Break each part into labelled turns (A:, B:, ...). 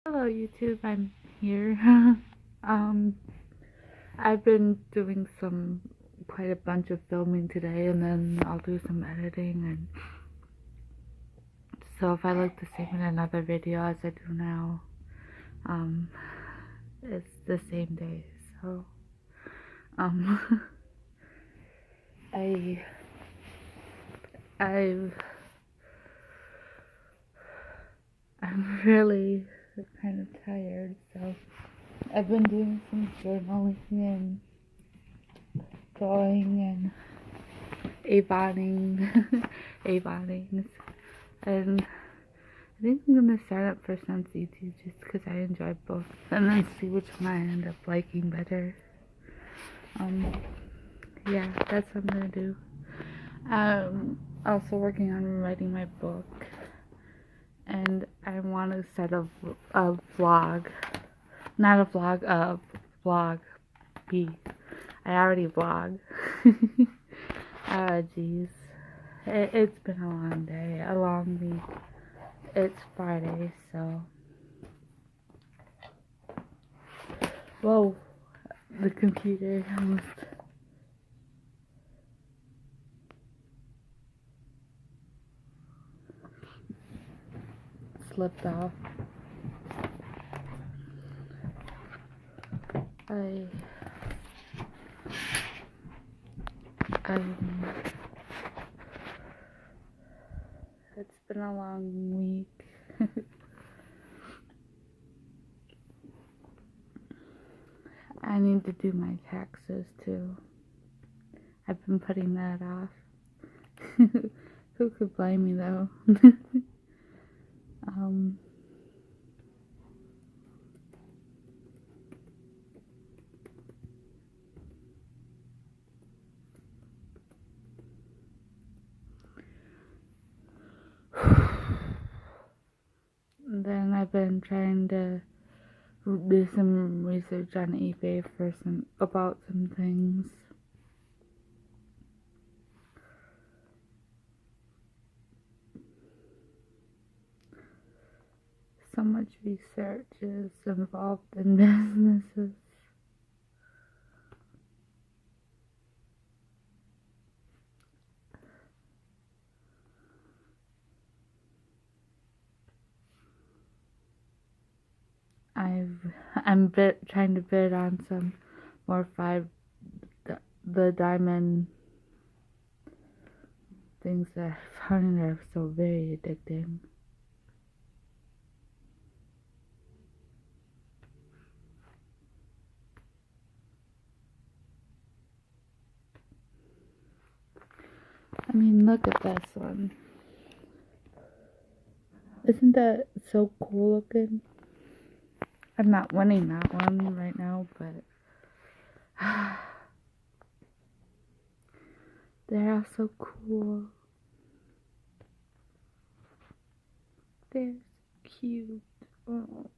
A: Hello YouTube, I'm here. um, I've been doing quite a bunch of filming today, and then I'll do some editing, and so if I look the same in another video as I do now, um, it's the same day, so, um, I, I've, I'm really kind of tired, so I've been doing some journaling and drawing and avonings, and I think I'm gonna start up for Sensi too, just because I enjoy both, and then see which one I end up liking better. Yeah, that's what I'm gonna do. Also working on writing my book, and I want to start a vlog, not a vlog, a vlog. I already vlog. Geez. It's been a long day, a long week. It's Friday, so. Whoa, the computer almost slipped off. It's been a long week. I need to do my taxes too. I've been putting that off. Who could blame me though? Then I've been trying to do some research on eBay about some things. So much research is involved in businesses. I'm trying to bid on some more the diamond things that I find are so very addicting. I mean, look at this one. Isn't that so cool looking? I'm not winning that one right now, but they're all so cool. They're so cute. Oh.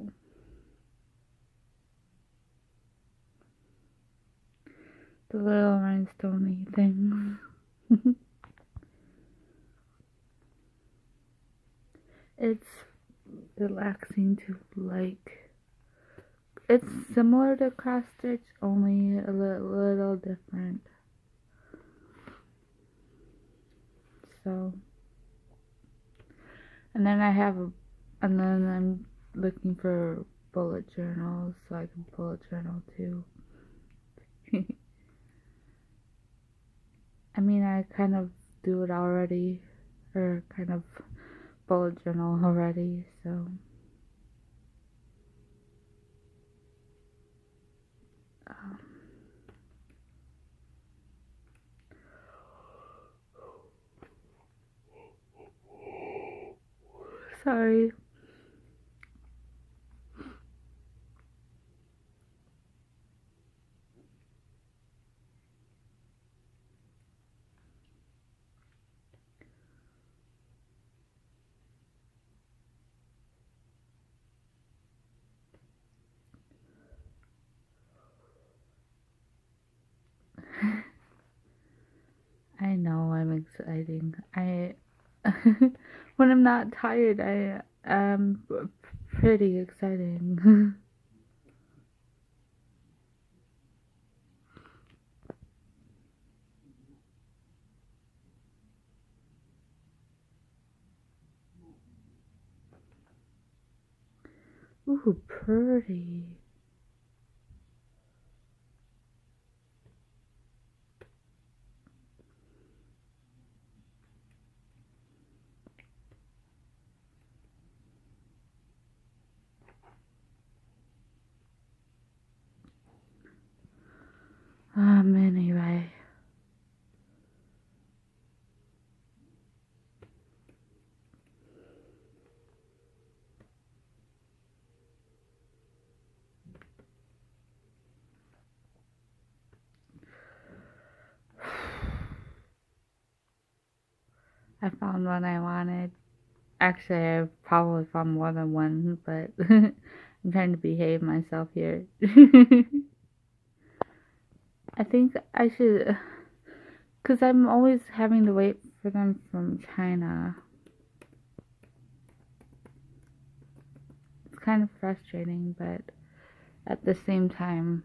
A: The little rhinestone things. It's relaxing to like. It's similar to cross stitch, only a little different. So, and then I'm looking for bullet journals so I can bullet journal too. I mean, I kind of do it already, or kind of bullet journal already, so. Sorry. I know I'm exciting. When I'm not tired, I am pretty exciting. Ooh, pretty. Anyway. I found one I wanted. Actually, I probably found more than one, but I'm trying to behave myself here. I think I should, because I'm always having to wait for them from China. It's kind of frustrating, but at the same time,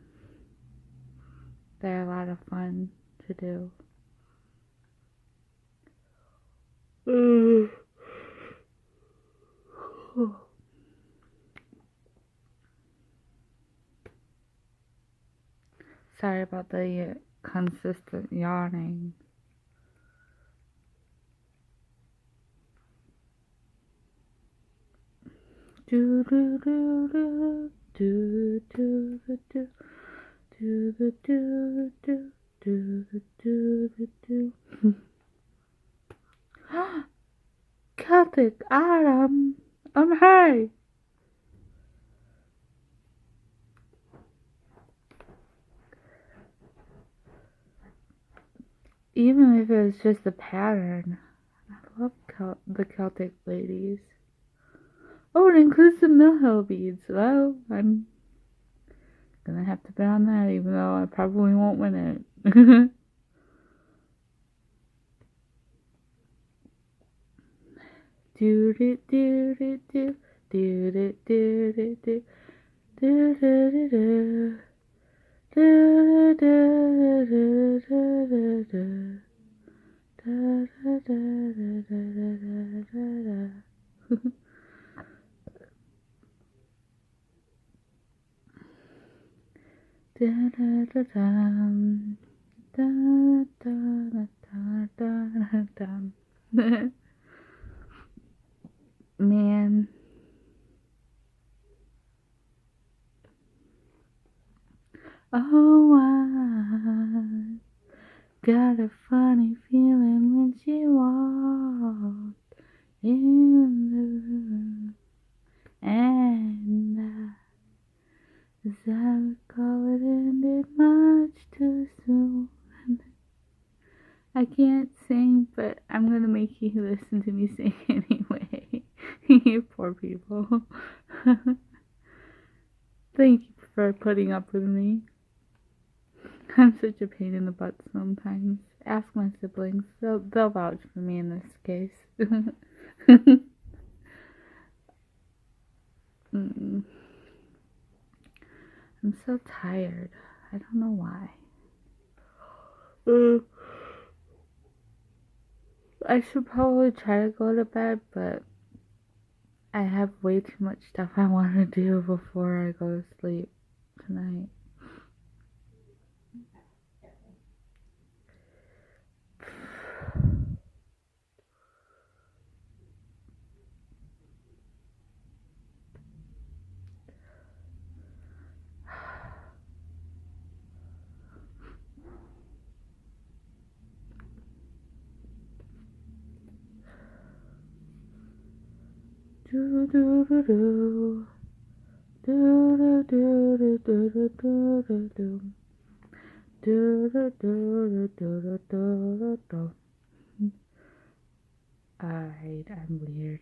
A: they're a lot of fun to do. Sorry about the consistent yawning. Do do do do do do do do do do do do do do do. Celtic Autumn. Hey. Even if it's just a pattern, I love the Celtic ladies. Oh, it includes the mill hill beads. Well, I'm gonna have to bet on that, even though I probably won't win it. Do do do do do do do do do do do do do. Do do do do do do. Da, da, da, da, da, da, da, da. Da, da, da, dum. Da, da, da, da, da, dum. Man. Oh, I got a funny feeling when she walked in the room. And as I recall, it ended much too soon. I can't sing, but I'm gonna make you listen to me sing anyway. You poor people. Thank you for putting up with me. I'm such a pain in the butt sometimes. Ask my siblings. They'll vouch for me in this case. I'm so tired. I don't know why. I should probably try to go to bed, but I have way too much stuff I want to do before I go to sleep tonight. Do do do do. Do do do do do do do do. Do do do do do do do. Alright, I'm weird.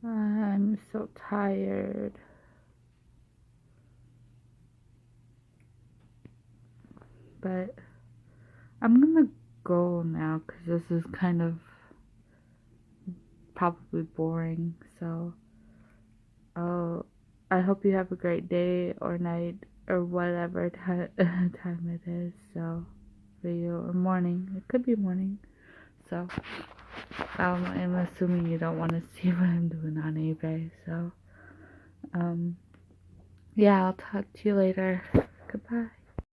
A: I'm so tired. But I'm gonna go now because this is kind of probably boring. So, I hope you have a great day or night or whatever time it is. So, for you, or morning. It could be morning. So, I'm assuming you don't want to see what I'm doing on eBay. So, yeah, I'll talk to you later. Goodbye.